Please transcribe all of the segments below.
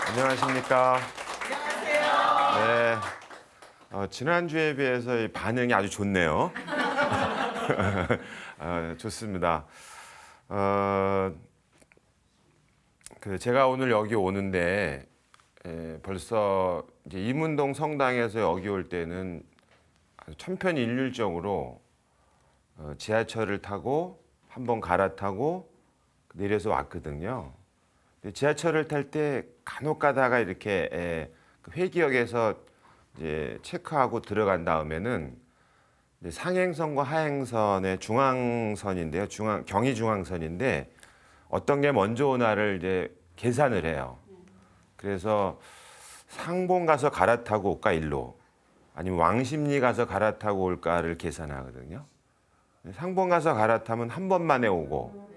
안녕하십니까. 안녕하세요. 네. 지난주에 비해서 이 반응이 아주 좋네요. 좋습니다. 제가 오늘 여기 오는데 벌써 이제 이문동 성당에서 여기 올 때는 아주 천편일률적으로 지하철을 타고 한번 갈아타고 내려서 왔거든요. 지하철을 탈 때 간혹 가다가 이렇게 그 회기역에서 이제 체크하고 들어간 다음에는 이제 상행선과 하행선의 중앙선인데요. 경의중앙선인데 어떤 게 먼저 오나를 이제 계산을 해요. 그래서 상봉 가서 갈아타고 올까 일로 아니면 왕십리 가서 갈아타고 올까를 계산하거든요. 상봉 가서 갈아타면 한 번만에 오고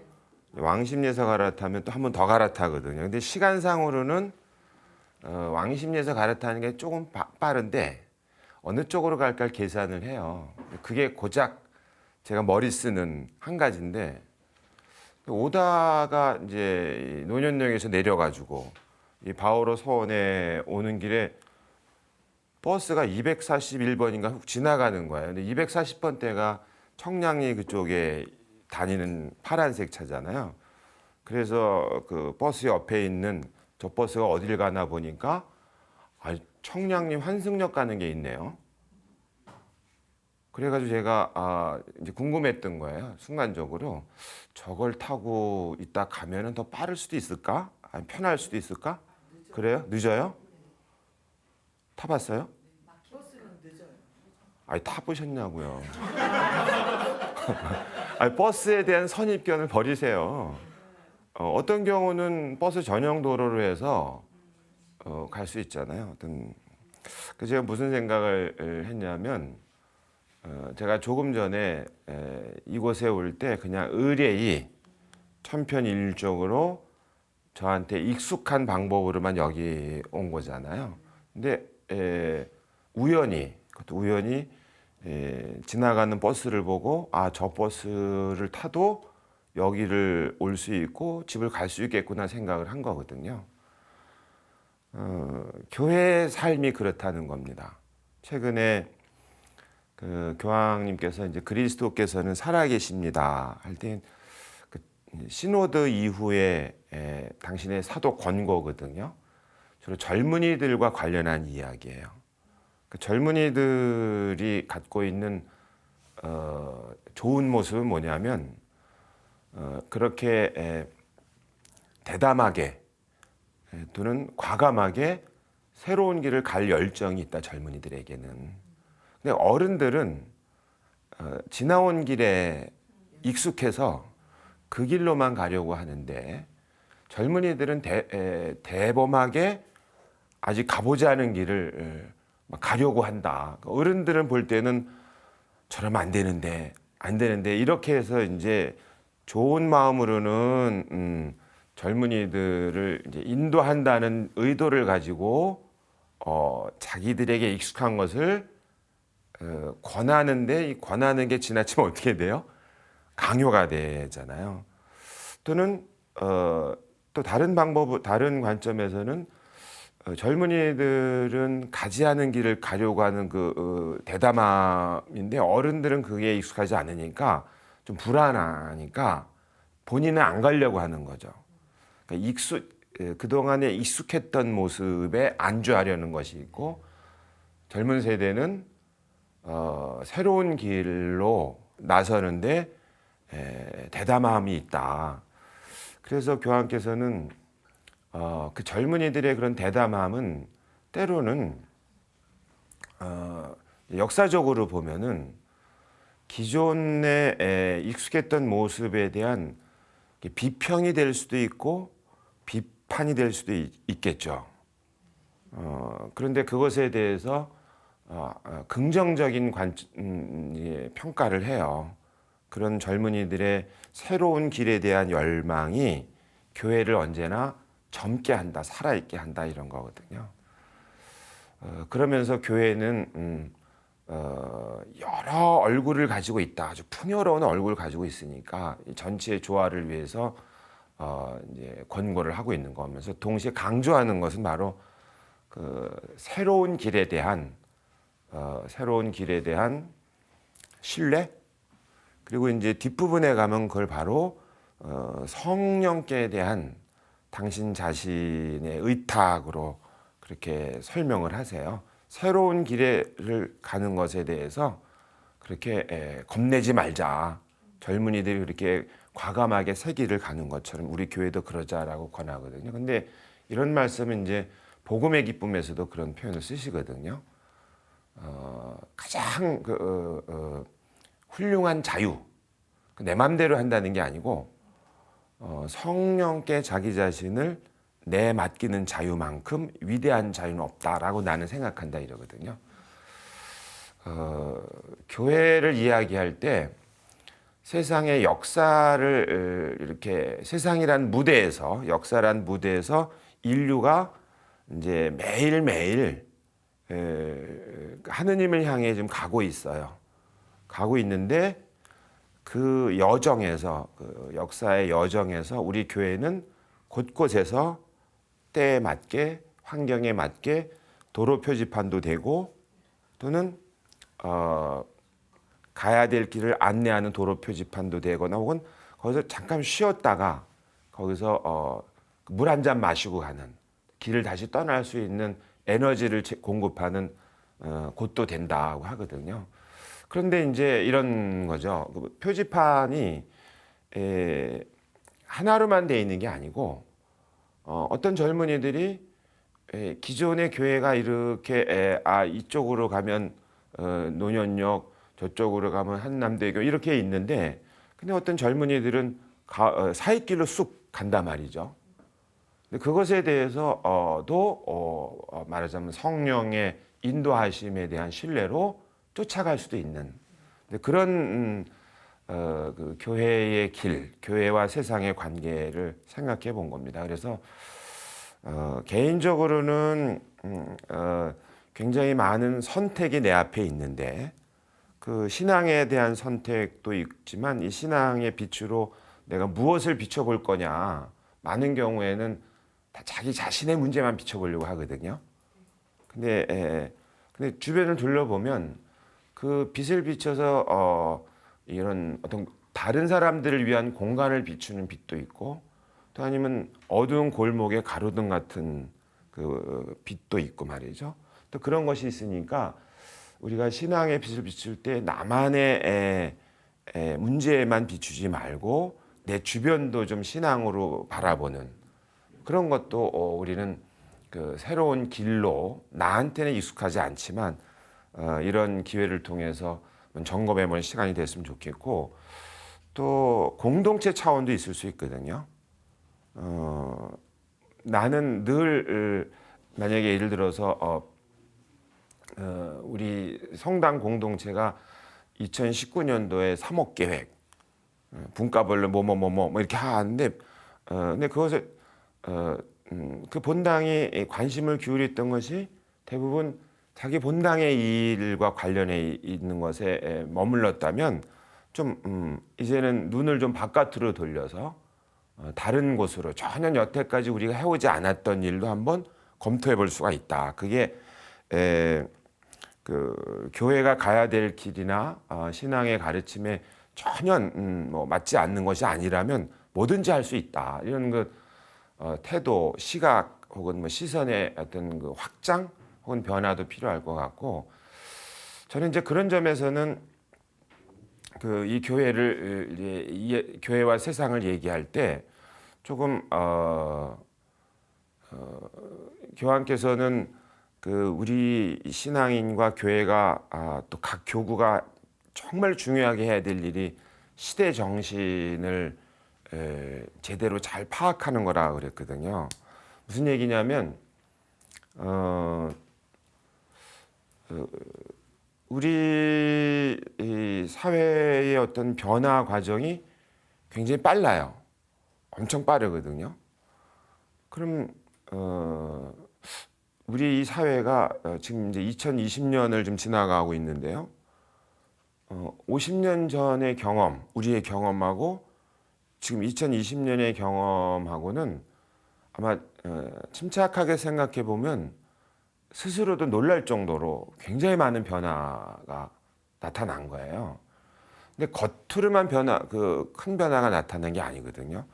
왕십리에서 갈아타면 또 한 번 더 갈아타거든요. 근데 시간상으로는 왕십리에서 갈아타는 게 조금 빠른데 어느 쪽으로 갈까 계산을 해요. 그게 고작 제가 머리 쓰는 한 가지인데 오다가 이제 논현역에서 내려가지고 이 바오로 서원에 오는 길에 버스가 241번인가 훅 지나가는 거예요. 근데 240번대가 청량리 그쪽에 다니는 파란색 차잖아요. 그래서 그 버스 옆에 있는 저 버스가 어딜 가나 보니까 청량리 환승역 가는 게 있네요. 그래가지고 제가 이제 궁금했던 거예요. 순간적으로 저걸 타고 있다 가면은 더 빠를 수도 있을까? 아니 편할 수도 있을까? 그래요? 늦어요? 타봤어요? 버스는 늦어요. 아니 타보셨냐고요. 아니, 버스에 대한 선입견을 버리세요. 어떤 경우는 버스 전용 도로로 해서 갈 수 있잖아요. 그래서 제가 무슨 생각을 했냐면 제가 조금 전에 이곳에 올 때 그냥 의뢰이 천편일률적으로 저한테 익숙한 방법으로만 여기 온 거잖아요. 근데 그것도 우연히 지나가는 버스를 보고 저 버스를 타도 여기를 올 수 있고 집을 갈 수 있겠구나 생각을 한 거거든요. 교회 삶이 그렇다는 겁니다. 최근에 그 교황님께서 이제 그리스도께서는 살아계십니다 할 때 그 시노드 이후에 당신의 사도 권고거든요. 주로 젊은이들과 관련한 이야기예요. 그 젊은이들이 갖고 있는 좋은 모습은 뭐냐면 그렇게 대담하게 또는 과감하게 새로운 길을 갈 열정이 있다, 젊은이들에게는. 근데 어른들은 지나온 길에 익숙해서 그 길로만 가려고 하는데 젊은이들은 대범하게 아직 가보지 않은 길을 가려고 한다. 어른들은 볼 때는 저러면 안 되는데 이렇게 해서 이제 좋은 마음으로는 젊은이들을 이제 인도한다는 의도를 가지고 자기들에게 익숙한 것을 권하는데 이 권하는 게 지나치면 어떻게 돼요? 강요가 되잖아요. 또는 또 다른 다른 관점에서는 젊은이들은 가지 않은 길을 가려고 하는 그 대담함인데 어른들은 그게 익숙하지 않으니까 좀 불안하니까 본인은 안 가려고 하는 거죠. 그러니까 그동안에 익숙했던 모습에 안주하려는 것이 있고 젊은 세대는 새로운 길로 나서는데 대담함이 있다. 그래서 교황께서는 그 젊은이들의 그런 대담함은 때로는 역사적으로 보면은 기존에 익숙했던 모습에 대한 비평이 될 수도 있고 비판이 될 수도 있겠죠. 그런데 그것에 대해서 긍정적인 평가를 해요. 그런 젊은이들의 새로운 길에 대한 열망이 교회를 언제나 젊게 한다, 살아있게 한다 이런 거거든요. 그러면서 교회는 여러 얼굴을 가지고 있다. 아주 풍요로운 얼굴을 가지고 있으니까 전체의 조화를 위해서 이제 권고를 하고 있는 거면서 동시에 강조하는 것은 바로 그 새로운 길에 대한 신뢰, 그리고 이제 뒷부분에 가면 그걸 바로 성령께 대한 당신 자신의 의탁으로 그렇게 설명을 하세요. 새로운 길을 가는 것에 대해서 그렇게 겁내지 말자. 젊은이들이 그렇게 과감하게 새 길을 가는 것처럼 우리 교회도 그러자라고 권하거든요. 근데 이런 말씀은 이제 복음의 기쁨에서도 그런 표현을 쓰시거든요. 가장 훌륭한 자유, 내 맘대로 한다는 게 아니고 성령께 자기 자신을 내맡기는 자유만큼 위대한 자유는 없다라고 나는 생각한다 이러거든요. 교회를 이야기할 때 세상의 역사를 이렇게 세상이란 무대에서 역사란 무대에서 인류가 이제 매일매일 하느님을 향해 지금 가고 있어요. 가고 있는데 그 여정에서 그 역사의 여정에서 우리 교회는 곳곳에서 때에 맞게 환경에 맞게 도로 표지판도 되고 또는 가야 될 길을 안내하는 도로 표지판도 되거나 혹은 거기서 잠깐 쉬었다가 거기서 물 한 잔 마시고 가는 길을 다시 떠날 수 있는 에너지를 공급하는 곳도 된다고 하거든요. 그런데 이제 이런 거죠. 표지판이 하나로만 돼 있는 게 아니고 어떤 젊은이들이 기존의 교회가 이렇게 이쪽으로 가면 논현역, 저쪽으로 가면 한남대교 이렇게 있는데 근데 어떤 젊은이들은 사익길로 쑥 간단 말이죠. 근데 그것에 대해서도 말하자면 성령의 인도하심에 대한 신뢰로 쫓아갈 수도 있는 그런 그 교회의 길, 교회와 세상의 관계를 생각해 본 겁니다. 그래서 개인적으로는 굉장히 많은 선택이 내 앞에 있는데 그 신앙에 대한 선택도 있지만 이 신앙의 빛으로 내가 무엇을 비춰볼 거냐 많은 경우에는 다 자기 자신의 문제만 비춰보려고 하거든요. 근데 주변을 둘러보면 그 빛을 비춰서 이런 어떤 다른 사람들을 위한 공간을 비추는 빛도 있고 또 아니면 어두운 골목의 가로등 같은 그 빛도 있고 말이죠. 또 그런 것이 있으니까 우리가 신앙의 빛을 비출 때 나만의 문제만 비추지 말고 내 주변도 좀 신앙으로 바라보는 그런 것도 우리는 그 새로운 길로 나한테는 익숙하지 않지만 이런 기회를 통해서 점검해 볼 시간이 됐으면 좋겠고 또 공동체 차원도 있을 수 있거든요. 나는 늘 만약에 예를 들어서 우리 성당 공동체가 2019년도에 3억 계획 분과별로 뭐 이렇게 하는데 근데 그것을 그 본당이 관심을 기울였던 것이 대부분 자기 본당의 일과 관련해 있는 것에 머물렀다면 좀 이제는 눈을 좀 바깥으로 돌려서 다른 곳으로 전혀 여태까지 우리가 해오지 않았던 일도 한번 검토해 볼 수가 있다. 그게 그 교회가 가야 될 길이나 신앙의 가르침에 전혀 뭐 맞지 않는 것이 아니라면 뭐든지 할 수 있다. 이런 그 태도, 시각 혹은 뭐 시선의 어떤 그 확장 혹은 변화도 필요할 것 같고 저는 이제 그런 점에서는 그 이 교회를 교회와 세상을 얘기할 때 조금 교황께서는 그 우리 신앙인과 교회가 또 각 교구가 정말 중요하게 해야 될 일이 시대 정신을 제대로 잘 파악하는 거라 그랬거든요. 무슨 얘기냐면 우리 이 사회의 어떤 변화 과정이 굉장히 빨라요. 엄청 빠르거든요. 그럼 우리 이 사회가 지금 이제 2020년을 좀 지나가고 있는데요. 50년 전의 경험, 우리의 경험하고 지금 2020년의 경험하고는 아마 침착하게 생각해 보면 스스로도 놀랄 정도로 굉장히 많은 변화가 나타난 거예요. 근데 겉으로만 큰 변화가 나타난 게 아니거든요.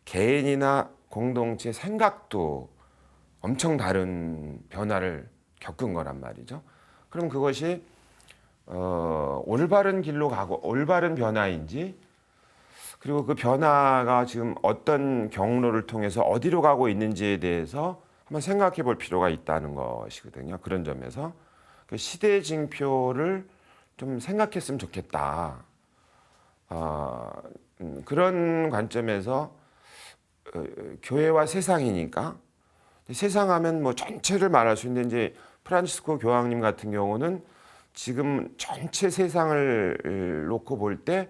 개인이나 공동체 생각도 엄청 다른 변화를 겪은 거란 말이죠. 그럼 그것이 올바른 길로 가고 올바른 변화인지, 그리고 그 변화가 지금 어떤 경로를 통해서 어디로 가고 있는지에 대해서 한번 생각해 볼 필요가 있다는 것이거든요. 그런 점에서 그 시대의 징표를 좀 생각했으면 좋겠다. 그런 관점에서 교회와 세상이니까, 세상하면 뭐 전체를 말할 수 있는데, 이제 프란치스코 교황님 같은 경우는 지금 전체 세상을 놓고 볼 때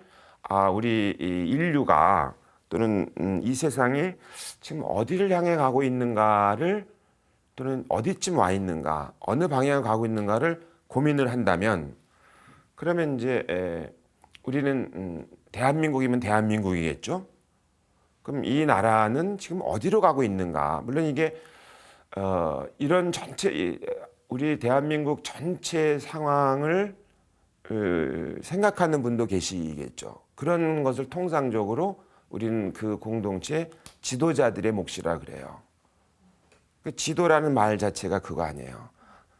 우리 이 인류가 또는 이 세상이 지금 어디를 향해 가고 있는가를, 또는 어디쯤 와 있는가, 어느 방향을 가고 있는가를 고민을 한다면, 그러면 이제 우리는 대한민국이면 대한민국이겠죠. 그럼 이 나라는 지금 어디로 가고 있는가? 물론 이게 이런 전체 우리 대한민국 전체 상황을 생각하는 분도 계시겠죠. 그런 것을 통상적으로 우리는 그 공동체 지도자들의 몫이라 그래요. 그 지도라는 말 자체가 그거 아니에요.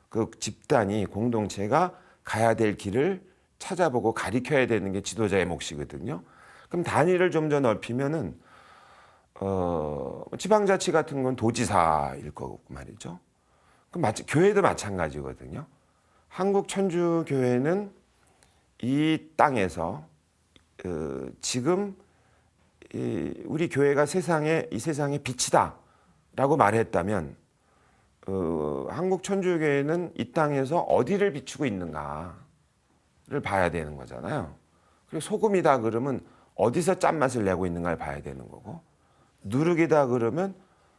그 집단이, 공동체가 가야 될 길을 찾아보고 가리켜야 되는 게 지도자의 몫이거든요. 그럼 단위를 좀 더 넓히면은 지방자치 같은 건 도지사일 거고 말이죠. 그럼 교회도 마찬가지거든요. 한국 천주교회는 이 땅에서 지금 우리 교회가 이 세상의 빛이다라고 말했다면, 한국 천주교회는 이 땅에서 어디를 비추고 있는가를 봐야 되는 거잖아요. 그리고 소금이다 그러면 어디서 짠맛을 내고 있는가를 봐야 되는 거고, 누룩이다 그러면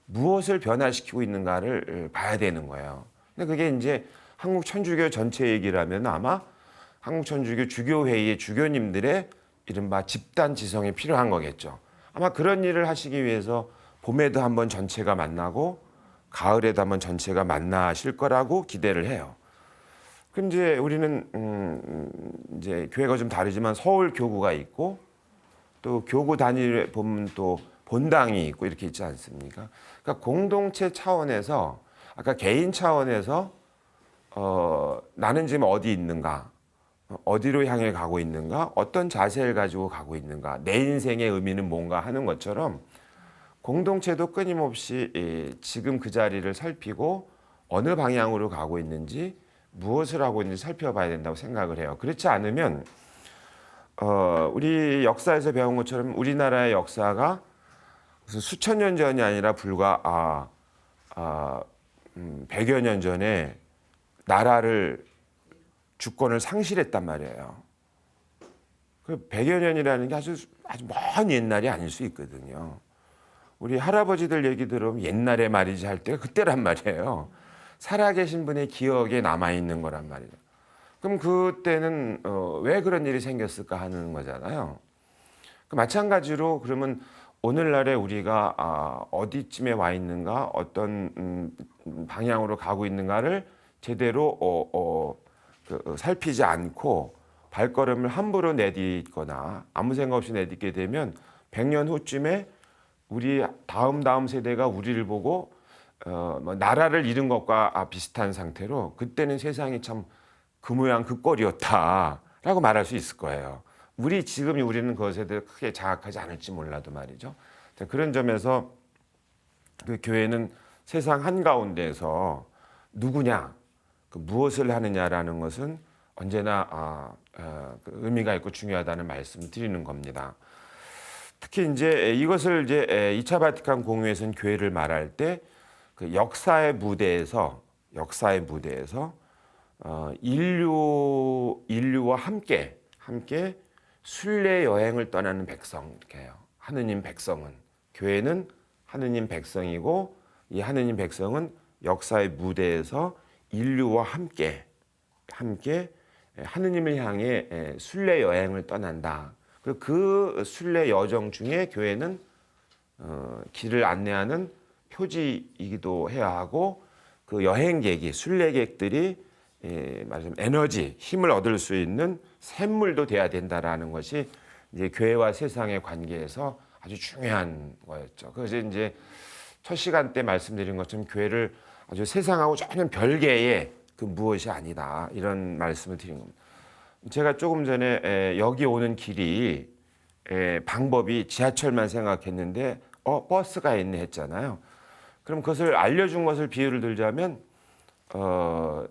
무엇을 변화시키고 있는가를 봐야 되는 거예요. 근데 그게 이제 한국 천주교 전체 얘기라면 아마 한국 천주교 주교회의의 주교님들의 이른바 집단 지성이 필요한 거겠죠. 아마 그런 일을 하시기 위해서 봄에도 한번 전체가 만나고 가을에도 한번 전체가 만나실 거라고 기대를 해요. 근데 우리는 이제 교회가 좀 다르지만 서울 교구가 있고, 또 교구 단위를 보면 또 본당이 있고 이렇게 있지 않습니까? 그러니까 공동체 차원에서, 아까 개인 차원에서 나는 지금 어디 있는가, 어디로 향해 가고 있는가, 어떤 자세를 가지고 가고 있는가, 내 인생의 의미는 뭔가 하는 것처럼 공동체도 끊임없이 지금 그 자리를 살피고 어느 방향으로 가고 있는지, 무엇을 하고 있는지 살펴봐야 된다고 생각을 해요. 그렇지 않으면 우리 역사에서 배운 것처럼 우리나라의 역사가 무슨 수천 년 전이 아니라 불과 100여 년 전에 나라를, 주권을 상실했단 말이에요. 그 100여 년이라는 게 아주 먼 옛날이 아닐 수 있거든요. 우리 할아버지들 얘기 들으면 옛날에 말이지 할 때가 그때란 말이에요. 살아계신 분의 기억에 남아있는 거란 말이에요. 그럼 그때는 왜 그런 일이 생겼을까 하는 거잖아요. 마찬가지로 그러면 오늘날에 우리가 어디쯤에 와 있는가, 어떤 방향으로 가고 있는가를 제대로 살피지 않고 발걸음을 함부로 내딛거나 아무 생각 없이 내딛게 되면 100년 후쯤에 우리 다음 세대가 우리를 보고 뭐 나라를 잃은 것과 비슷한 상태로, 그때는 세상이 참 그 모양 그 꼴이었다라고 말할 수 있을 거예요. 우리는 그것에 대해 크게 자각하지 않을지 몰라도 말이죠. 그런 점에서 그 교회는 세상 한가운데에서 누구냐, 무엇을 하느냐라는 것은 언제나 의미가 있고 중요하다는 말씀을 드리는 겁니다. 특히 이제 이것을 이제 2차 바티칸 공회에서는 교회를 말할 때 그 역사의 무대에서 인류와 함께 순례 여행을 떠나는 백성, 이렇게 해요. 하느님 백성은, 교회는 하느님 백성이고, 이 하느님 백성은 역사의 무대에서 인류와 함께 하느님을 향해 순례 여행을 떠난다. 그리고 그 순례 여정 중에 교회는 길을 안내하는 표지이기도 해야 하고 그 여행객이 순례객들이 말하자면 에너지, 힘을 얻을 수 있는 샘물도 돼야 된다라는 것이 이제 교회와 세상의 관계에서 아주 중요한 거였죠. 그래서 이제 첫 시간 때 말씀드린 것처럼 교회를 아주 세상하고 전혀 별개의 그 무엇이 아니다 이런 말씀을 드린 겁니다. 제가 조금 전에 여기 오는 길이 방법이 지하철만 생각했는데 버스가 있네 했잖아요. 그럼 그것을 알려준 것을 비유를 들자면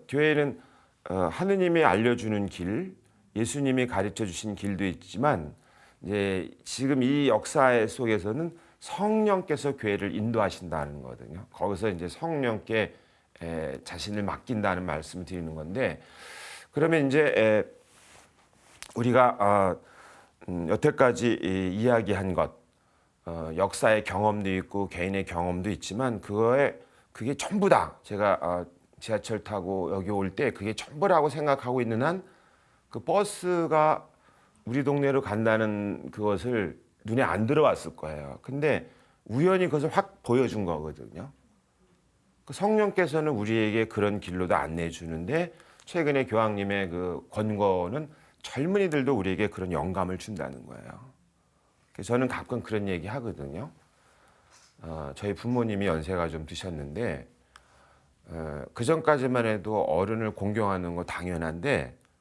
교회는 하느님이 알려주는 길, 예수님이 가르쳐 주신 길도 있지만 이제 지금 이 역사 속에서는 성령께서 교회를 인도하신다는 거거든요. 거기서 이제 성령께 자신을 맡긴다는 말씀을 드리는 건데 그러면 이제 우리가 여태까지 이야기한 것 역사의 경험도 있고 개인의 경험도 있지만 그게 전부다. 제가 지하철 타고 여기 올 때 그게 전부라고 생각하고 있는 한 그 버스가 우리 동네로 간다는 그것을 눈에 안 들어왔을 거예요. 근데 우연히 그것을 확 보여준 거거든요. 그 성령께서는 우리에게 그런 길로도 안내해 주는데 최근에 교황님의 그 권고는 젊은이들도 우리에게 그런 영감을 준다는 거예요. 그래서 저는 가끔 그런 얘기 하거든요. 저희 부모님이 연세가 좀 드셨는데 그 전까지만 해도 어른을 공경하는 거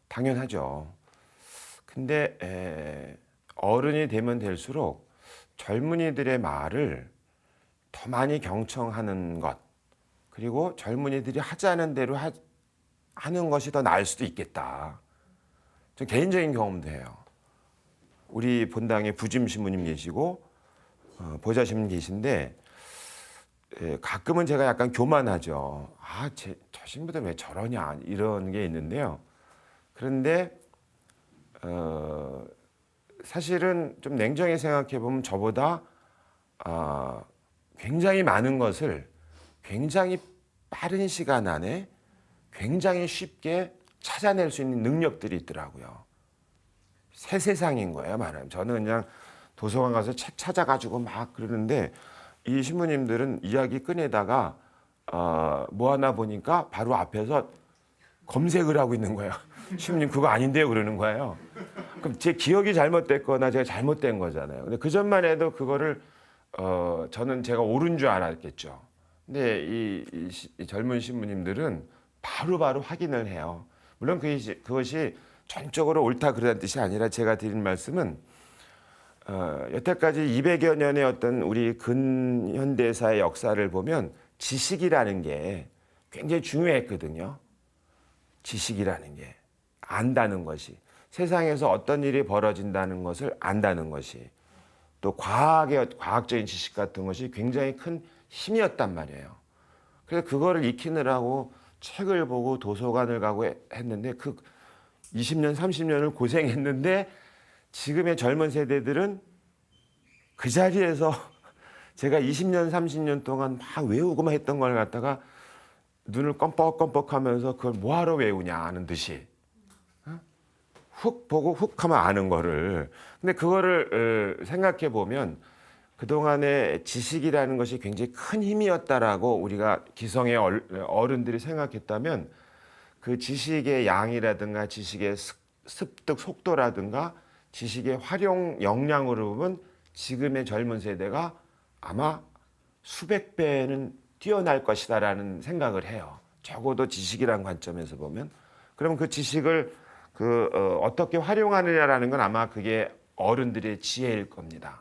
당연하죠. 근데 어른이 되면 될수록 젊은이들의 말을 더 많이 경청하는 것 그리고 젊은이들이 하자는 대로 하는 것이 더 나을 수도 있겠다. 저 개인적인 경험도 해요. 우리 본당에 부짐 신부님 계시고 보좌 신부님 계신데 가끔은 제가 약간 교만하죠. 저 신부들 왜 저러냐 이런 게 있는데요. 그런데 사실은 좀 냉정히 생각해 보면 저보다 굉장히 많은 것을 굉장히 빠른 시간 안에 굉장히 쉽게 찾아낼 수 있는 능력들이 있더라고요. 새 세상인 거예요, 말하면. 저는 그냥 도서관 가서 책 찾아가지고 막 그러는데 이 신부님들은 이야기 꺼내다가 뭐 하나 보니까 바로 앞에서 검색을 하고 있는 거예요. 신부님 그거 아닌데요, 그러는 거예요. 그럼 제 기억이 잘못됐거나 제가 잘못된 거잖아요. 근데 그 전만 해도 그거를 저는 제가 옳은 줄 알았겠죠. 근데 이 젊은 신부님들은 바로바로 확인을 해요. 물론 그것이 전적으로 옳다 그러다는 뜻이 아니라 제가 드린 말씀은 여태까지 200여 년의 어떤 우리 근현대사의 역사를 보면 지식이라는 게 굉장히 중요했거든요. 지식이라는 게 안다는 것이 세상에서 어떤 일이 벌어진다는 것을 안다는 것이 또 과학적인 지식 같은 것이 굉장히 큰 힘이었단 말이에요. 그래서 그거를 익히느라고 책을 보고 도서관을 가고 했는데 그 20년, 30년을 고생했는데 지금의 젊은 세대들은 그 자리에서 제가 20년, 30년 동안 막 외우고만 했던 걸 갖다가 눈을 껌뻑껌뻑하면서 그걸 뭐하러 외우냐 하는 듯이 훅 보고 훅 하면 아는 거를. 근데 그거를 생각해 보면 그동안의 지식이라는 것이 굉장히 큰 힘이었다라고 우리가 기성의 어른들이 생각했다면 그 지식의 양이라든가 지식의 습득 속도라든가 지식의 활용 역량으로 보면 지금의 젊은 세대가 아마 수백 배는 뛰어날 것이다라는 생각을 해요. 적어도 지식이라는 관점에서 보면. 그럼 그 지식을 어떻게 활용하느냐라는 건 아마 그게 어른들의 지혜일 겁니다.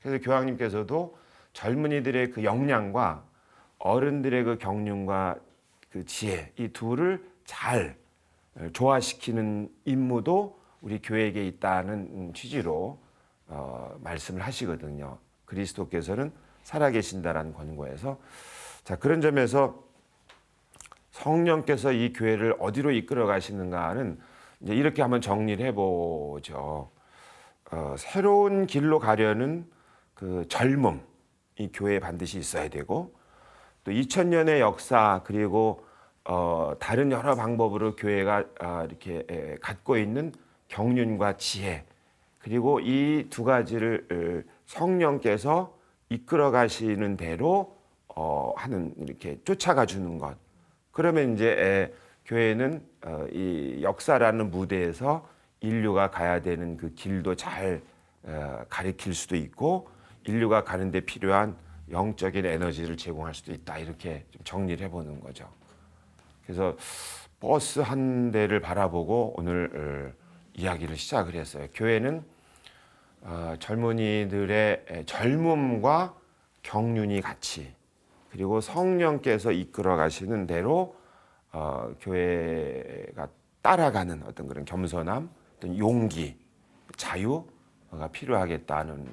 그래서 교황님께서도 젊은이들의 그 역량과 어른들의 그 경륜과 그 지혜 이 둘을 잘 조화시키는 임무도 우리 교회에게 있다는 취지로 말씀을 하시거든요. 그리스도께서는 살아계신다라는 권고에서 자 그런 점에서 성령께서 이 교회를 어디로 이끌어 가시는가는 이제 이렇게 한번 정리를 해보죠. 새로운 길로 가려는 그 젊음 이 교회에 반드시 있어야 되고 또 2000년의 역사 그리고 다른 여러 방법으로 교회가 이렇게 갖고 있는 경륜과 지혜 그리고 이 두 가지를 성령께서 이끌어 가시는 대로 하는 이렇게 쫓아가 주는 것. 그러면 이제 교회는 이 역사라는 무대에서 인류가 가야 되는 그 길도 잘 가리킬 수도 있고 인류가 가는데 필요한 영적인 에너지를 제공할 수도 있다. 이렇게 좀 정리를 해보는 거죠. 그래서 버스 한 대를 바라보고 오늘 이야기를 시작을 했어요. 교회는 젊은이들의 젊음과 경륜이 같이 그리고 성령께서 이끌어 가시는 대로 교회가 따라가는 어떤 그런 겸손함, 어떤 용기, 자유가 필요하겠다는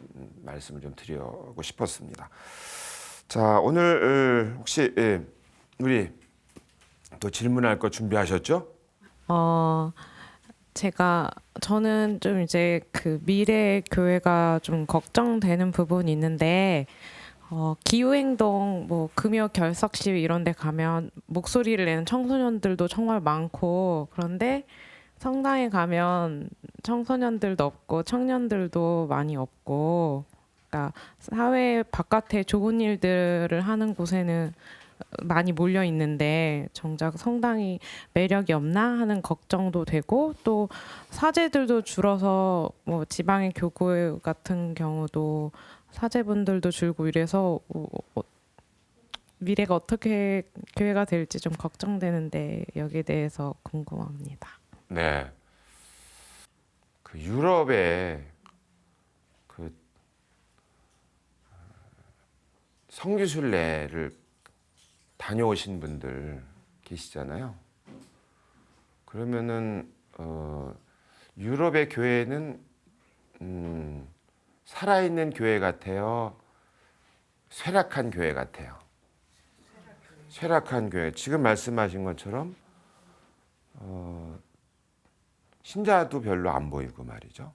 말씀을 좀 드리고 싶었습니다. 자, 오늘 혹시 우리 또 질문할 거 준비하셨죠? 저는 좀 이제 그 미래 교회가 좀 걱정되는 부분이 있는데, 기후행동, 뭐 금요 결석 시위 이런 데 가면 목소리를 내는 청소년들도 정말 많고, 그런데 성당에 가면 청소년들도 없고 청년들도 많이 없고, 그러니까 사회 바깥에 좋은 일들을 하는 곳에는 많이 몰려 있는데 정작 성당이 매력이 없나 하는 걱정도 되고, 또 사제들도 줄어서 뭐 지방의 교구 같은 경우도 사제분들도 줄고 이래서 미래가 어떻게 교회가 될지 좀 걱정되는데 여기에 대해서 궁금합니다. 네. 그 유럽에 그 성지순례를 다녀오신 분들 계시잖아요. 그러면은 유럽의 교회는 살아있는 교회 같아요. 쇠락한 교회 같아요. 쇠락한 교회. 지금 말씀하신 것처럼 신자도 별로 안 보이고 말이죠.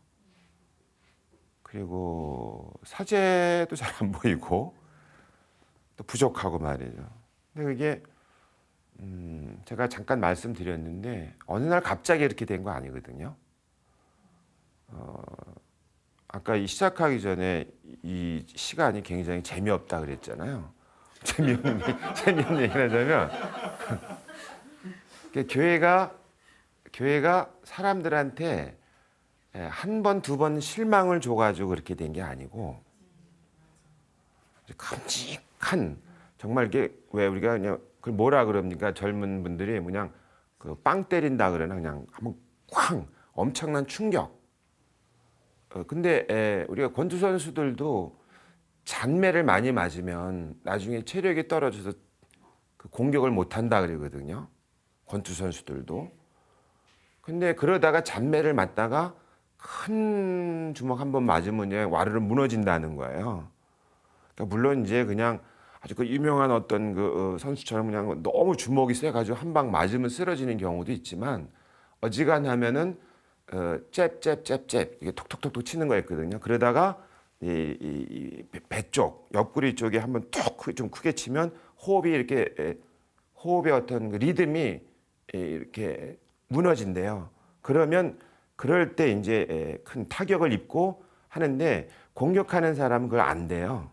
그리고 사제도 잘 안 보이고 또 부족하고 말이죠. 근데 그게 제가 잠깐 말씀드렸는데 어느 날 갑자기 이렇게 된 거 아니거든요. 아까 이 시작하기 전에 이 시간이 굉장히 재미없다 그랬잖아요. 재미없는 얘기를 하자면 교회가 사람들한테 한 번, 두 번 실망을 줘가지고 그렇게 된 게 아니고 큼직한 정말 이게 왜 우리가 그냥 그걸 뭐라 그럽니까? 젊은 분들이 그냥 그 빵 때린다 그러나 그냥 한번 쾅 엄청난 충격. 근데 우리가 권투 선수들도 잔매를 많이 맞으면 나중에 체력이 떨어져서 그 공격을 못 한다 그러거든요. 권투 선수들도. 근데 그러다가 잔매를 맞다가 큰 주먹 한 번 맞으면 그냥 와르르 무너진다는 거예요. 그러니까 물론 이제 그냥 아주 그 유명한 어떤 그 선수처럼 그냥 너무 주먹이 세가지고 한 방 맞으면 쓰러지는 경우도 있지만 어지간하면은 잽 이게 톡톡톡톡 치는 거였거든요. 그러다가 이 배 쪽, 옆구리 쪽에 한번 톡 좀 크게 치면 호흡이 이렇게 호흡의 어떤 그 리듬이 이렇게 무너진대요. 그러면 그럴 때 이제 큰 타격을 입고 하는데 공격하는 사람은 그걸 안 돼요.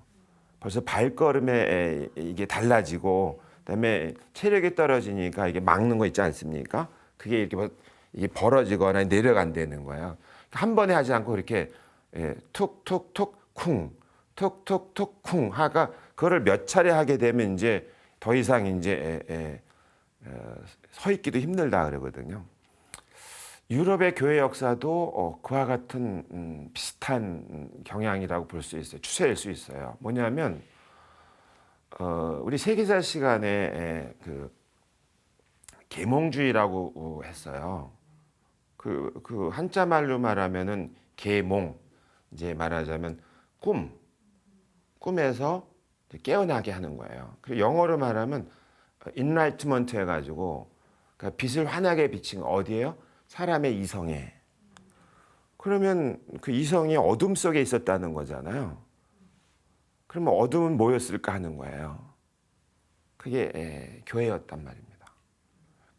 벌써 발걸음에 이게 달라지고 그다음에 체력이 떨어지니까 이게 막는 거 있지 않습니까? 그게 이렇게 이게 벌어지거나 내려간다는 거예요. 한 번에 하지 않고 이렇게 툭툭툭 쿵, 툭툭툭 쿵 하가 그거를 몇 차례 하게 되면 이제 더 이상 이제 서 있기도 힘들다 그러거든요. 유럽의 교회 역사도 그와 같은 비슷한 경향이라고 볼 수 있어요. 추세일 수 있어요. 뭐냐면 우리 세계사 시간에 그 계몽주의라고 했어요. 그 한자 말로 말하면은 계몽, 이제 말하자면 꿈에서 깨어나게 하는 거예요. 그리고 영어로 말하면 enlightenment 해가지고 그러니까 빛을 환하게 비친 어디에요? 사람의 이성에. 그러면 그 이성이 어둠 속에 있었다는 거잖아요. 그러면 어둠은 뭐였을까 하는 거예요. 그게 교회였단 말입니다.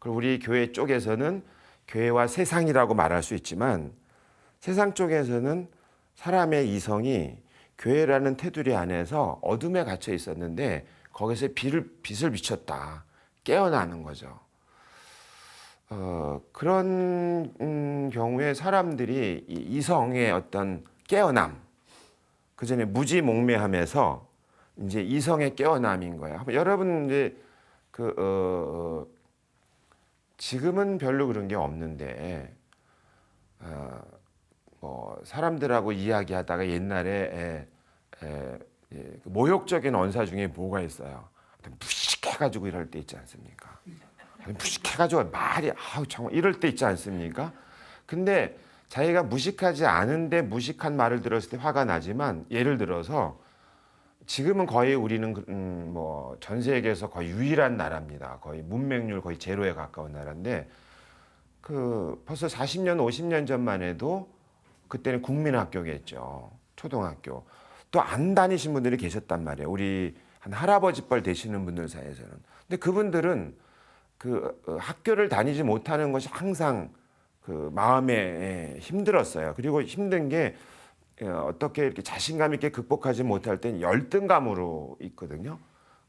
그리고 우리 교회 쪽에서는 교회와 세상이라고 말할 수 있지만 세상 쪽에서는 사람의 이성이 교회라는 테두리 안에서 어둠에 갇혀 있었는데 거기서 빛을 비췄다. 깨어나는 거죠. 그런 경우에 사람들이 이 이성의 어떤 깨어남, 그 전에 무지몽매함에서 이제 이성의 깨어남인 거예요. 여러분 이제 지금은 별로 그런 게 없는데 뭐 사람들하고 이야기하다가 옛날에 그 모욕적인 언사 중에 뭐가 있어요? 무식해가지고 이럴 때 있지 않습니까? 무식해가지고 말이 정말 이럴 때 있지 않습니까? 근데 자기가 무식하지 않은데 무식한 말을 들었을 때 화가 나지만 예를 들어서 지금은 거의 우리는 뭐 전 세계에서 거의 유일한 나라입니다. 거의 문맹률 거의 제로에 가까운 나라인데 그 벌써 40년, 50년 전만 해도 그때는 국민학교겠죠. 초등학교. 또 안 다니신 분들이 계셨단 말이에요. 우리 한 할아버지 뻘 되시는 분들 사이에서는. 근데 그분들은 그 학교를 다니지 못하는 것이 항상 그 마음에 힘들었어요. 그리고 힘든 게 어떻게 이렇게 자신감 있게 극복하지 못할 땐 열등감으로 있거든요.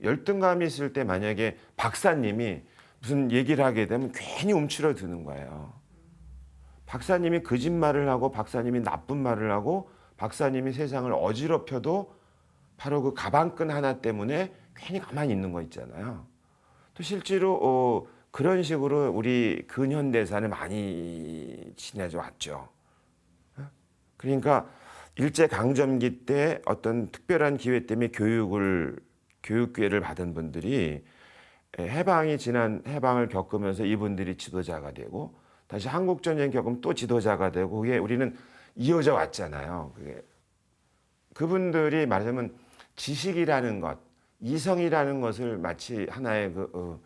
열등감이 있을 때 만약에 박사님이 무슨 얘기를 하게 되면 괜히 움츠러드는 거예요. 박사님이 거짓말을 하고 박사님이 나쁜 말을 하고 박사님이 세상을 어지럽혀도 바로 그 가방끈 하나 때문에 괜히 가만히 있는 거 있잖아요. 또 실제로 그런 식으로 우리 근현대사는 많이 지내져 왔죠. 그러니까 일제강점기 때 어떤 특별한 기회 때문에 교육 기회를 받은 분들이 해방을 겪으면서 이분들이 지도자가 되고 다시 한국전쟁 겪으면 또 지도자가 되고 그게 우리는 이어져 왔잖아요. 그분들이 말하자면 지식이라는 것, 이성이라는 것을 마치 하나의 뭐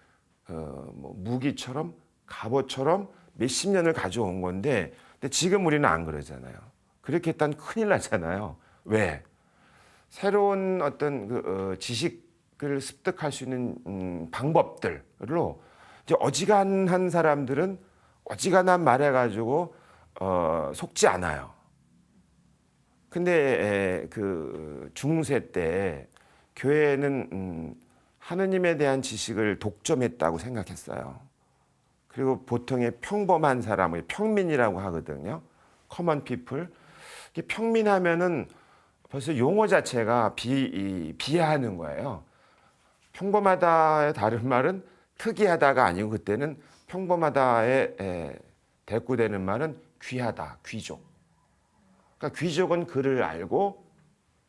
무기처럼 갑옷처럼 몇십 년을 가져온 건데 근데 지금 우리는 안 그러잖아요. 그렇게 했다면 큰일 나잖아요. 왜? 새로운 어떤 지식을 습득할 수 있는 방법들로 이제 어지간한 사람들은 어지간한 말해가지고 속지 않아요. 근데 그 중세 때 교회는 하느님에 대한 지식을 독점했다고 생각했어요. 그리고 보통의 평범한 사람을 평민이라고 하거든요. 커먼 피플. 평민하면은 벌써 용어 자체가 비하하는 거예요. 평범하다의 다른 말은 특이하다가 아니고 그때는 평범하다에 대꾸되는 말은 귀하다, 귀족. 그러니까 귀족은 글을 알고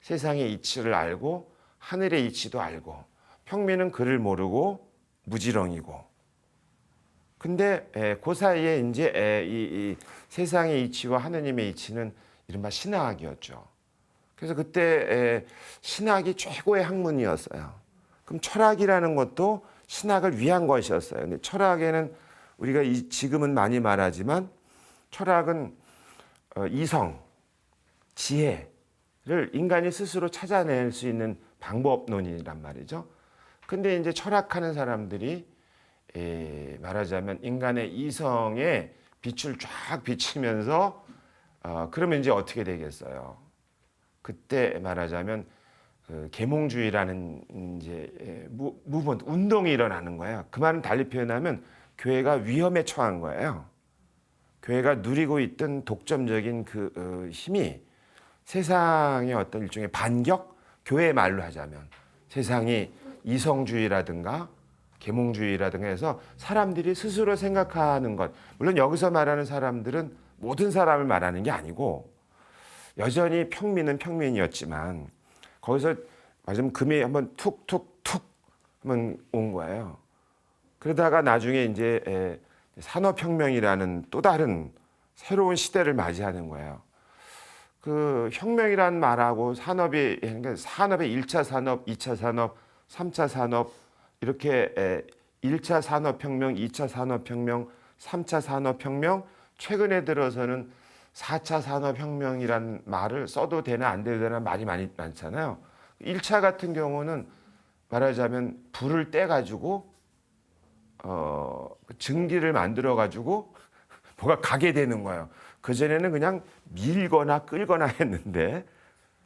세상의 이치를 알고 하늘의 이치도 알고 평민은 글을 모르고 무지렁이고. 근데 그 사이에 이제 이 세상의 이치와 하느님의 이치는 이른바 신학이었죠. 그래서 그때 신학이 최고의 학문이었어요. 그럼 철학이라는 것도 신학을 위한 것이었어요. 근데 철학에는 우리가 지금은 많이 말하지만 철학은 이성, 지혜를 인간이 스스로 찾아낼 수 있는 방법론이란 말이죠. 근데 이제 철학하는 사람들이 말하자면 인간의 이성에 빛을 쫙 비치면서 그러면 이제 어떻게 되겠어요? 그때 말하자면 계몽주의라는 이제 무브먼트 운동이 일어나는 거예요. 그 말은 달리 표현하면 교회가 위험에 처한 거예요. 교회가 누리고 있던 독점적인 그 힘이 세상의 어떤 일종의 반격, 교회의 말로 하자면 세상이 이성주의라든가 계몽주의라든가 해서 사람들이 스스로 생각하는 것, 물론 여기서 말하는 사람들은 모든 사람을 말하는 게 아니고 여전히 평민은 평민이었지만 거기서 맞으면 금이 한번 툭툭툭 한번 온 거예요. 그러다가 나중에 이제 산업혁명이라는 또 다른 새로운 시대를 맞이하는 거예요. 그 혁명이란 말하고 산업이 그러니까 산업의 1차 산업, 2차 산업, 3차 산업 이렇게 1차 산업혁명, 2차 산업혁명, 3차 산업혁명 최근에 들어서는 4차 산업혁명이란 말을 써도 되나 안 돼도 되나 말이 많잖아요. 1차 같은 경우는 말하자면 불을 떼가지고 증기를 만들어가지고 뭐가 가게 되는 거예요. 그전에는 그냥 밀거나 끌거나 했는데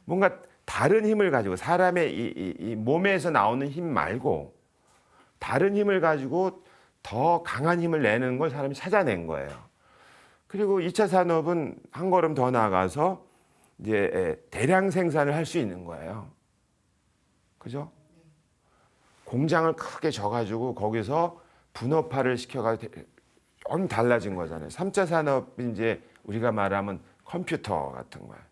뭔가 다른 힘을 가지고 사람의 이 몸에서 나오는 힘 말고 다른 힘을 가지고 더 강한 힘을 내는 걸 사람이 찾아낸 거예요. 그리고 2차 산업은 한 걸음 더 나아가서 이제 대량 생산을 할 수 있는 거예요. 그죠? 공장을 크게 져가지고 거기서 분업화를 시켜가지고 좀 달라진 거잖아요. 3차 산업이 이제 우리가 말하면 컴퓨터 같은 거예요.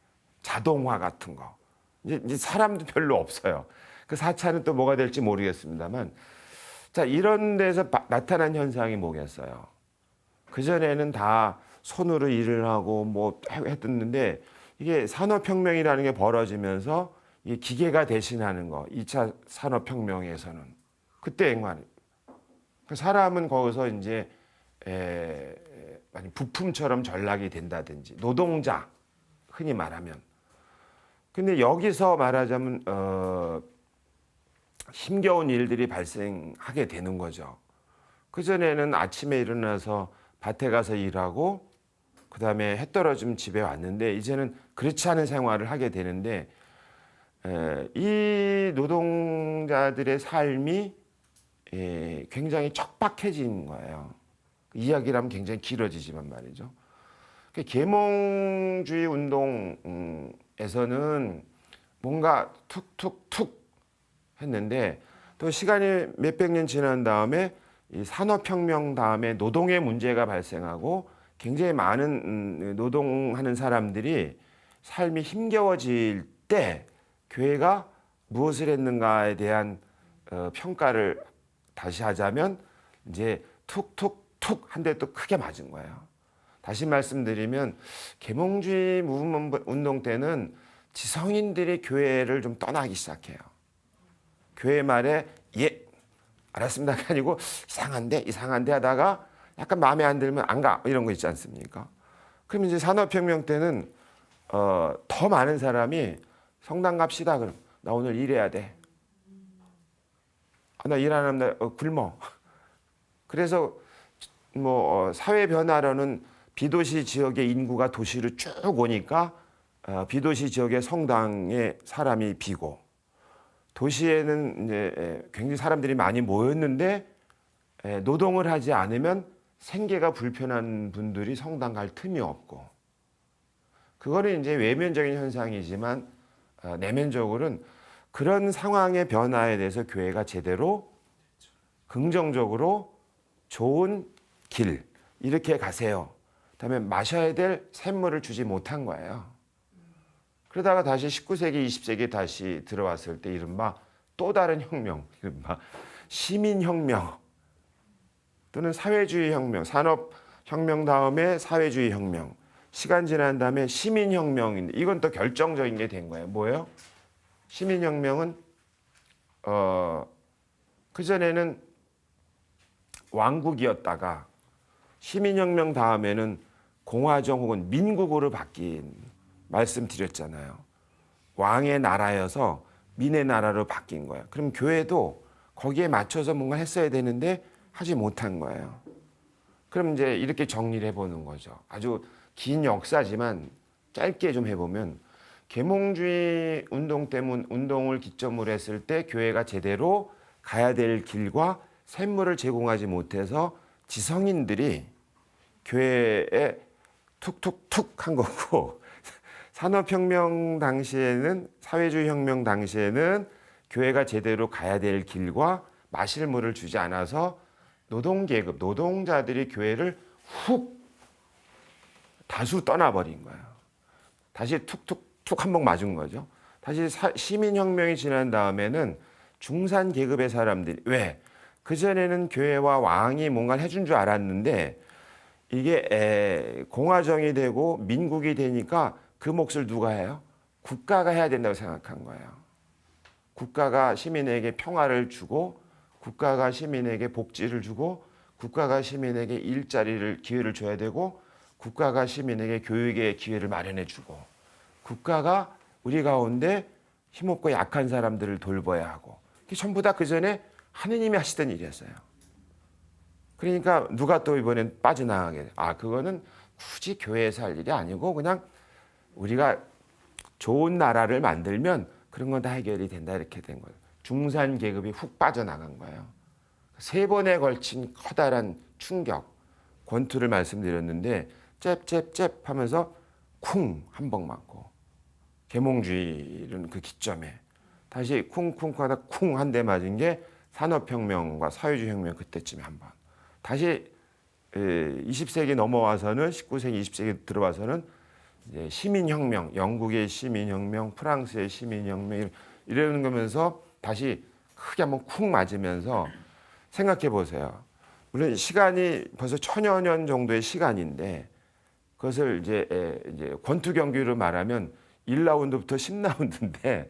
자동화 같은 거. 이제 사람도 별로 없어요. 그 4차는 또 뭐가 될지 모르겠습니다만. 자, 이런 데서 나타난 현상이 뭐겠어요? 그전에는 다 손으로 일을 하고 뭐 했었는데 이게 산업혁명이라는 게 벌어지면서 이 기계가 대신하는 거, 2차 산업혁명에서는 그때인 거 아니에요. 그 사람은 거기서 이제 부품처럼 전락이 된다든지 노동자 흔히 말하면. 근데 여기서 말하자면 힘겨운 일들이 발생하게 되는 거죠. 그전에는 아침에 일어나서 밭에 가서 일하고 그다음에 해 떨어지면 집에 왔는데 이제는 그렇지 않은 생활을 하게 되는데 이 노동자들의 삶이 굉장히 척박해진 거예요. 이야기라면 굉장히 길어지지만 말이죠. 계몽주의 운동에서는 뭔가 툭툭툭 했는데 또 시간이 몇백 년 지난 다음에 이 산업혁명 다음에 노동의 문제가 발생하고 굉장히 많은 노동하는 사람들이 삶이 힘겨워질 때 교회가 무엇을 했는가에 대한 평가를 다시 하자면 이제 툭툭툭 한 대 또 크게 맞은 거예요. 다시 말씀드리면 계몽주의 무브먼트 운동 때는 지성인들이 교회를 좀 떠나기 시작해요. 교회 말에 예 알았습니다가 아니고 이상한데 하다가 약간 마음에 안 들면 안 가 이런 거 있지 않습니까? 그럼 이제 산업혁명 때는 더 많은 사람이 성당 갑시다. 그럼 나 오늘 일해야 돼. 나 일 안 하면 나 굶어. 그래서 뭐 사회 변화로는 비도시 지역의 인구가 도시로 쭉 오니까 비도시 지역의 성당에 사람이 비고 도시에는 이제 굉장히 사람들이 많이 모였는데 노동을 하지 않으면 생계가 불편한 분들이 성당 갈 틈이 없고 그거는 이제 외면적인 현상이지만 내면적으로는 그런 상황의 변화에 대해서 교회가 제대로 긍정적으로 좋은 길 이렇게 가세요. 그다음에 마셔야 될 샘물을 주지 못한 거예요. 그러다가 다시 19세기, 20세기 다시 들어왔을 때 이른바 또 다른 혁명, 이른바 시민혁명 또는 사회주의 혁명, 산업혁명 다음에 사회주의 혁명, 시간 지난 다음에 시민혁명인데 이건 또 결정적인 게 된 거예요. 뭐예요? 시민혁명은 그전에는 왕국이었다가 시민혁명 다음에는 공화정 혹은 민국으로 바뀐 말씀드렸잖아요. 왕의 나라여서 민의 나라로 바뀐 거예요. 그럼 교회도 거기에 맞춰서 뭔가 했어야 되는데 하지 못한 거예요. 그럼 이제 이렇게 정리를 해보는 거죠. 아주 긴 역사지만 짧게 좀 해보면 계몽주의 운동을 기점으로 했을 때 교회가 제대로 가야 될 길과 샘물을 제공하지 못해서 지성인들이 교회에 툭툭툭 한 거고 산업혁명 당시에는 사회주의 혁명 당시에는 교회가 제대로 가야 될 길과 마실 물을 주지 않아서 노동계급, 노동자들이 교회를 훅 다수 떠나버린 거예요. 다시 툭툭툭 한 번 맞은 거죠. 다시 시민혁명이 지난 다음에는 중산계급의 사람들이 왜? 그전에는 교회와 왕이 뭔가를 해준 줄 알았는데 이게 공화정이 되고 민국이 되니까 그 몫을 누가 해요? 국가가 해야 된다고 생각한 거예요. 국가가 시민에게 평화를 주고 국가가 시민에게 복지를 주고 국가가 시민에게 일자리를 기회를 줘야 되고 국가가 시민에게 교육의 기회를 마련해 주고 국가가 우리 가운데 힘없고 약한 사람들을 돌봐야 하고 그게 전부 다 그전에 하느님이 하시던 일이었어요. 그러니까 누가 또 이번엔 빠져나가게 돼. 그거는 굳이 교회에서 할 일이 아니고 그냥 우리가 좋은 나라를 만들면 그런 건 다 해결이 된다 이렇게 된 거예요. 중산 계급이 훅 빠져나간 거예요. 세 번에 걸친 커다란 충격, 권투를 말씀드렸는데 잽잽잽 하면서 쿵 한 방 맞고 계몽주의는 그 기점에 다시 쿵쿵 하다 쿵 한 대 맞은 게 산업혁명과 사회주의 혁명 그때쯤에 한 번. 다시 20세기 넘어와서는 19세기 20세기 들어와서는 이제 시민혁명, 영국의 시민혁명, 프랑스의 시민혁명 이러는 거면서 다시 크게 한번 쿵 맞으면서 생각해 보세요. 물론 시간이 벌써 1000여 년 정도의 시간인데 그것을 이제 권투 경기로 말하면 1라운드부터 10라운드인데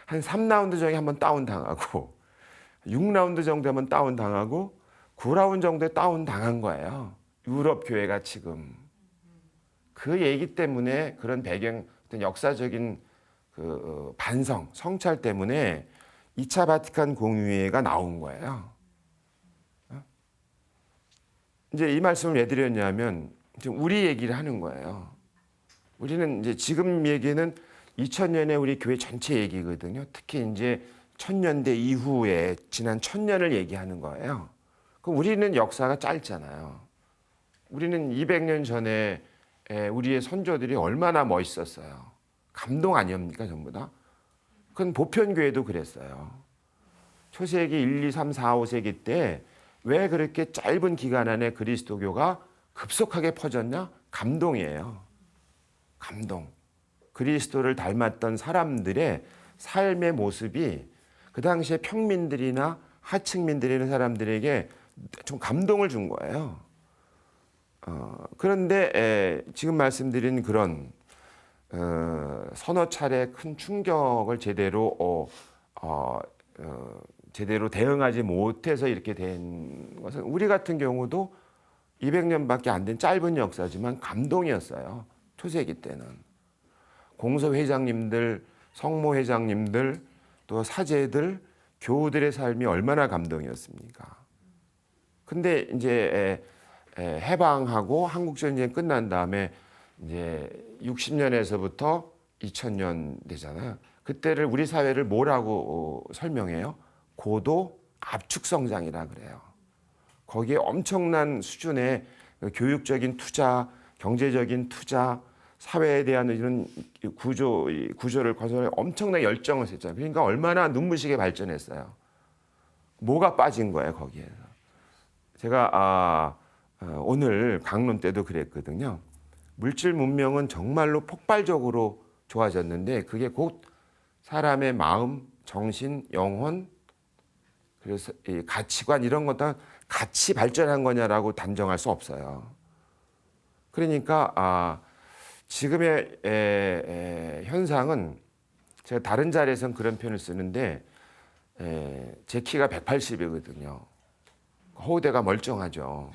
한 3라운드 정도에 한번 다운 당하고 6라운드 정도 하면 다운 당하고 9라운드 정도에 다운 당한 거예요. 유럽 교회가 지금 그 얘기 때문에 그런 배경 어떤 역사적인 그 반성, 성찰 때문에 2차 바티칸 공의회가 나온 거예요. 이제 이 말씀을 왜 드렸냐면 지금 우리 얘기를 하는 거예요. 우리는 이제 지금 얘기는 2000년에 우리 교회 전체 얘기거든요. 특히 이제 1000년대 이후에 지난 1000년을 얘기하는 거예요. 그럼 우리는 역사가 짧잖아요. 우리는 200년 전에 우리의 선조들이 얼마나 멋있었어요. 감동 아니옵니까 전부 다? 그건 보편교회도 그랬어요. 초세기 1, 2, 3, 4, 5세기 때 왜 그렇게 짧은 기간 안에 그리스도교가 급속하게 퍼졌냐? 감동이에요. 감동. 그리스도를 닮았던 사람들의 삶의 모습이 그 당시에 평민들이나 하층민들이나 사람들에게 좀 감동을 준 거예요. 그런데 지금 말씀드린 그런 서너 차례 큰 충격을 제대로 대응하지 못해서 이렇게 된 것은 우리 같은 경우도 200년밖에 안 된 짧은 역사지만 감동이었어요. 초세기 때는. 공서회장님들, 성모회장님들, 또 사제들, 교우들의 삶이 얼마나 감동이었습니까? 근데 이제 해방하고 한국전쟁 끝난 다음에 이제 60년에서부터 2000년 되잖아요. 그때를 우리 사회를 뭐라고 설명해요? 고도 압축 성장이라 그래요. 거기에 엄청난 수준의 교육적인 투자, 경제적인 투자, 사회에 대한 이런 구조를 건설에 엄청난 열정을 썼잖아요. 그러니까 얼마나 눈부시게 발전했어요. 뭐가 빠진 거예요, 거기에서. 제가 오늘 강론 때도 그랬거든요. 물질 문명은 정말로 폭발적으로 좋아졌는데 그게 곧 사람의 마음, 정신, 영혼, 그래서 이 가치관 이런 것 다 같이 발전한 거냐라고 단정할 수 없어요. 그러니까 지금의 현상은 제가 다른 자리에서는 그런 표현을 쓰는데 제 키가 180이거든요. 허우대가 멀쩡하죠.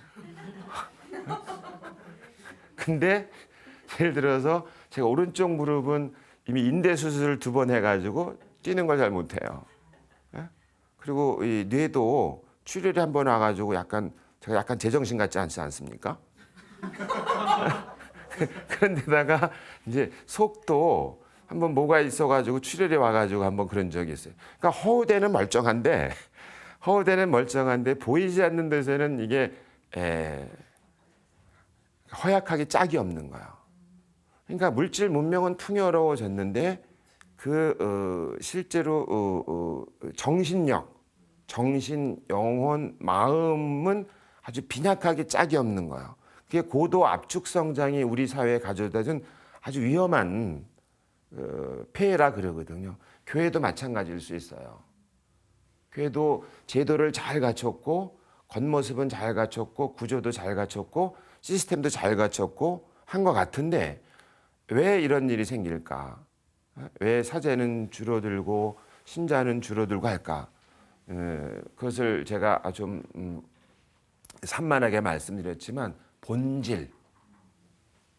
근데 예를 들어서 제가 오른쪽 무릎은 이미 인대 수술을 2번 해가지고 뛰는 걸 잘 못해요. 그리고 이 뇌도 출혈이 한 번 와가지고 제가 약간 제정신 같지 않지 않습니까? 그런데다가 이제 속도 한번 뭐가 있어가지고 출혈이 와가지고 한번 그런 적이 있어요. 그러니까 허우대는 멀쩡한데 보이지 않는 데서는 이게 허약하기 짝이 없는 거예요. 그러니까 물질 문명은 풍요로워졌는데 실제로 정신력, 정신, 영혼, 마음은 아주 빈약하게 짝이 없는 거예요. 그게 고도 압축 성장이 우리 사회에 가져다 준 아주 위험한 폐해라 그러거든요. 교회도 마찬가지일 수 있어요. 교회도 제도를 잘 갖췄고 겉모습은 잘 갖췄고 구조도 잘 갖췄고 시스템도 잘 갖췄고 한 것 같은데 왜 이런 일이 생길까? 왜 사제는 줄어들고 신자는 줄어들고 할까? 그것을 제가 좀 산만하게 말씀드렸지만 본질,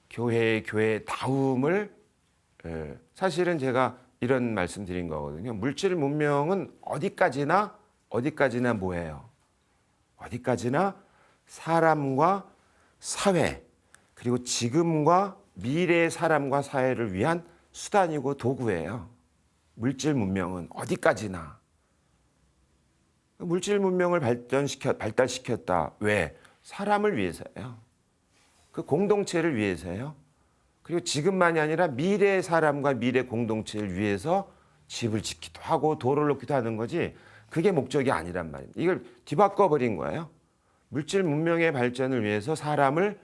교회다움을 사실은 제가 이런 말씀드린 거거든요. 물질 문명은 어디까지나 뭐예요? 어디까지나 사람과 사회, 그리고 지금과 미래의 사람과 사회를 위한 수단이고 도구예요. 물질 문명은 어디까지나. 물질 문명을 발달시켰다. 왜? 사람을 위해서예요. 그 공동체를 위해서예요. 그리고 지금만이 아니라 미래의 사람과 미래 공동체를 위해서 집을 짓기도 하고 도로를 놓기도 하는 거지 그게 목적이 아니란 말입니다. 이걸 뒤바꿔 버린 거예요. 물질 문명의 발전을 위해서 사람을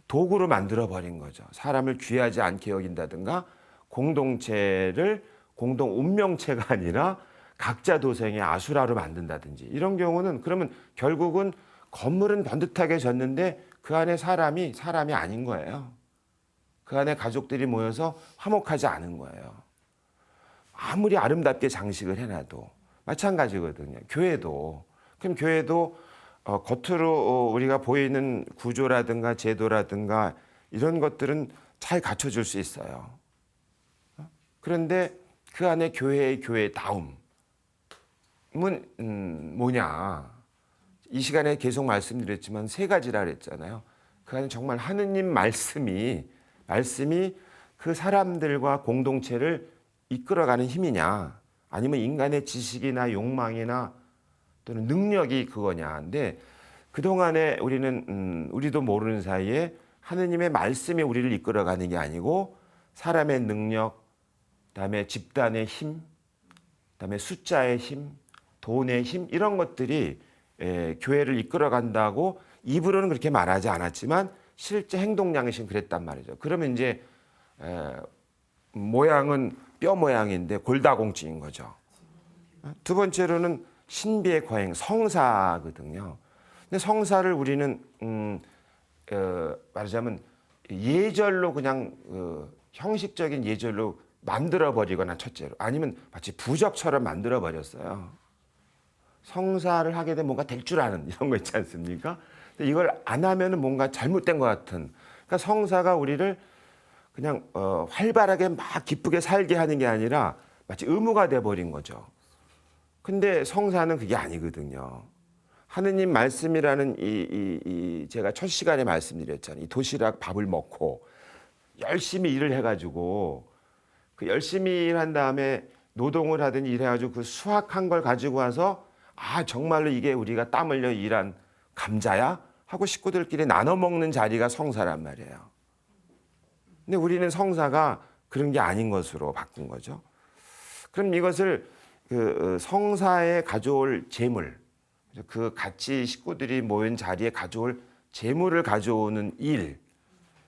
도구로 만들어 버린 거죠. 사람을 귀하지 않게 여긴다든가 공동체를 공동 운명체가 아니라 각자 도생의 아수라로 만든다든지 이런 경우는 그러면 결국은 건물은 번듯하게 졌는데 그 안에 사람이 아닌 거예요. 그 안에 가족들이 모여서 화목하지 않은 거예요. 아무리 아름답게 장식을 해놔도 마찬가지거든요. 교회도. 그럼 교회도 겉으로 우리가 보이는 구조라든가 제도라든가 이런 것들은 잘 갖춰줄 수 있어요. 그런데 그 안에 교회의 교회다움은 뭐냐? 이 시간에 계속 말씀드렸지만 세 가지라 그랬잖아요. 그 안에 정말 하느님 말씀이 그 사람들과 공동체를 이끌어가는 힘이냐 아니면 인간의 지식이나 욕망이나 또는 능력이 그거냐. 근데 그동안에 우리도 모르는 사이에 하느님의 말씀이 우리를 이끌어가는 게 아니고 사람의 능력, 그다음에 집단의 힘, 그다음에 숫자의 힘, 돈의 힘 이런 것들이 교회를 이끌어간다고 입으로는 그렇게 말하지 않았지만 실제 행동 양식은 그랬단 말이죠. 그러면 이제 모양은 뼈 모양인데 골다공증인 거죠. 두 번째로는 신비의 거행, 성사거든요. 근데 성사를 우리는 말하자면 예절로 그냥 형식적인 예절로 만들어 버리거나 첫째로 아니면 마치 부적처럼 만들어 버렸어요. 성사를 하게 되면 뭔가 될 줄 아는 이런 거 있지 않습니까? 근데 이걸 안 하면은 뭔가 잘못된 것 같은. 그러니까 성사가 우리를 그냥 활발하게 막 기쁘게 살게 하는 게 아니라 마치 의무가 돼 버린 거죠. 근데 성사는 그게 아니거든요. 하느님 말씀이라는 제가 첫 시간에 말씀드렸잖아요. 이 도시락 밥을 먹고 열심히 일을 해가지고 그 열심히 일한 다음에 노동을 하든지 일해가지고 그 수확한 걸 가지고 와서 아 정말로 이게 우리가 땀 흘려 일한 감자야? 하고 식구들끼리 나눠 먹는 자리가 성사란 말이에요. 근데 우리는 성사가 그런 게 아닌 것으로 바꾼 거죠. 그럼 이것을 그 성사에 가져올 재물, 그 같이 식구들이 모인 자리에 가져올 재물을 가져오는 일,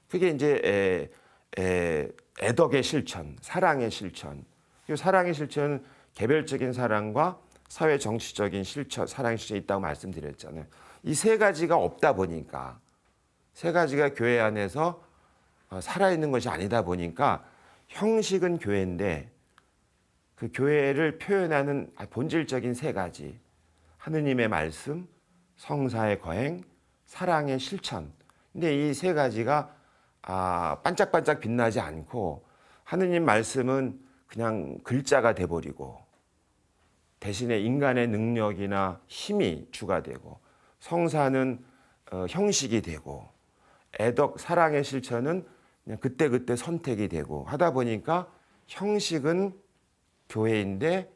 그게 이제 애덕의 실천, 사랑의 실천. 이 사랑의 실천은 개별적인 사랑과 사회 정치적인 실천, 사랑의 실천이 있다고 말씀드렸잖아요. 이 세 가지가 없다 보니까 세 가지가 교회 안에서 살아있는 것이 아니다 보니까 형식은 교회인데 그 교회를 표현하는 본질적인 세 가지 하느님의 말씀, 성사의 거행, 사랑의 실천. 근데 이 세 가지가 반짝반짝 빛나지 않고 하느님 말씀은 그냥 글자가 돼버리고 대신에 인간의 능력이나 힘이 주가 되고 성사는 형식이 되고 애덕 사랑의 실천은 그냥 그때그때 선택이 되고 하다 보니까 형식은 교회인데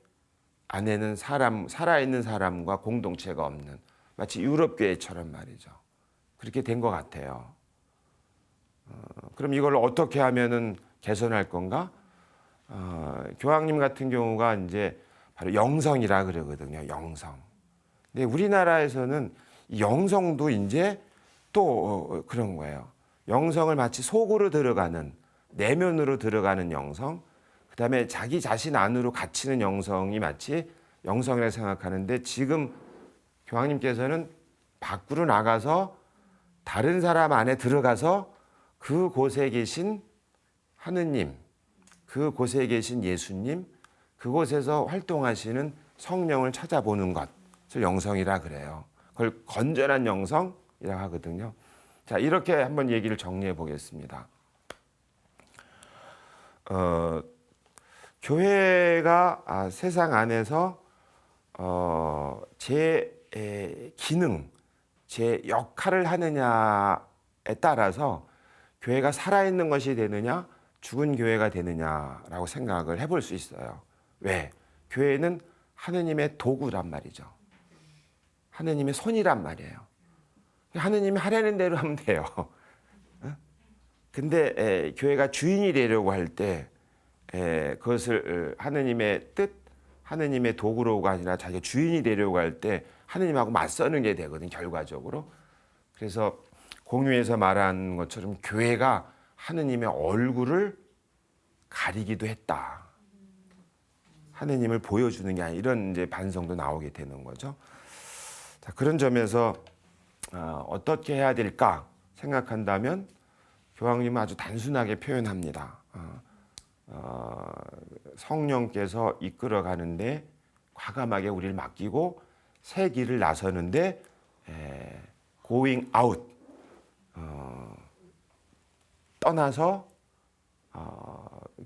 안에는 살아있는 사람과 공동체가 없는 마치 유럽 교회처럼 말이죠. 그렇게 된 것 같아요. 그럼 이걸 어떻게 하면은 개선할 건가? 교황님 같은 경우가 이제 바로 영성이라 그러거든요. 영성. 근데 우리나라에서는 영성도 이제 또 그런 거예요. 영성을 마치 속으로 들어가는 내면으로 들어가는 영성, 그다음에 자기 자신 안으로 갇히는 영성이 마치 영성이라고 생각하는데 지금 교황님께서는 밖으로 나가서 다른 사람 안에 들어가서 그곳에 계신 하느님, 그곳에 계신 예수님, 그곳에서 활동하시는 성령을 찾아보는 것을 영성이라 그래요. 그걸 건전한 영성이라고 하거든요. 자, 이렇게 한번 얘기를 정리해 보겠습니다. 교회가 세상 안에서 제 기능, 제 역할을 하느냐에 따라서 교회가 살아있는 것이 되느냐, 죽은 교회가 되느냐라고 생각을 해볼 수 있어요. 왜? 교회는 하느님의 도구란 말이죠. 하느님의 손이란 말이에요. 하느님이 하려는 대로 하면 돼요. 근데 교회가 주인이 되려고 할 때 그것을 하느님의 뜻, 하느님의 도구로가 아니라 자기가 주인이 되려고 할 때 하느님하고 맞서는 게 되거든, 결과적으로. 그래서 공유에서 말한 것처럼 교회가 하느님의 얼굴을 가리기도 했다. 하느님을 보여주는 게 아니라 이런 이제 반성도 나오게 되는 거죠. 자, 그런 점에서 어떻게 해야 될까 생각한다면 교황님은 아주 단순하게 표현합니다. 성령께서 이끌어가는데 과감하게 우리를 맡기고 새 길을 나서는데 going out, 떠나서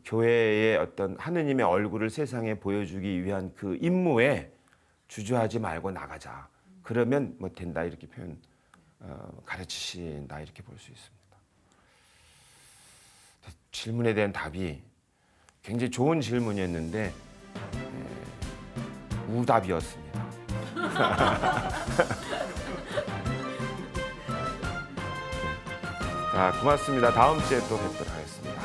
교회의 어떤 하느님의 얼굴을 세상에 보여주기 위한 그 임무에 주저하지 말고 나가자. 그러면 뭐 된다, 이렇게 표현 가르치신다, 이렇게 볼 수 있습니다. 질문에 대한 답이 굉장히 좋은 질문이었는데 우답이었습니다. 자, 고맙습니다. 다음 주에 또 뵙도록 하겠습니다.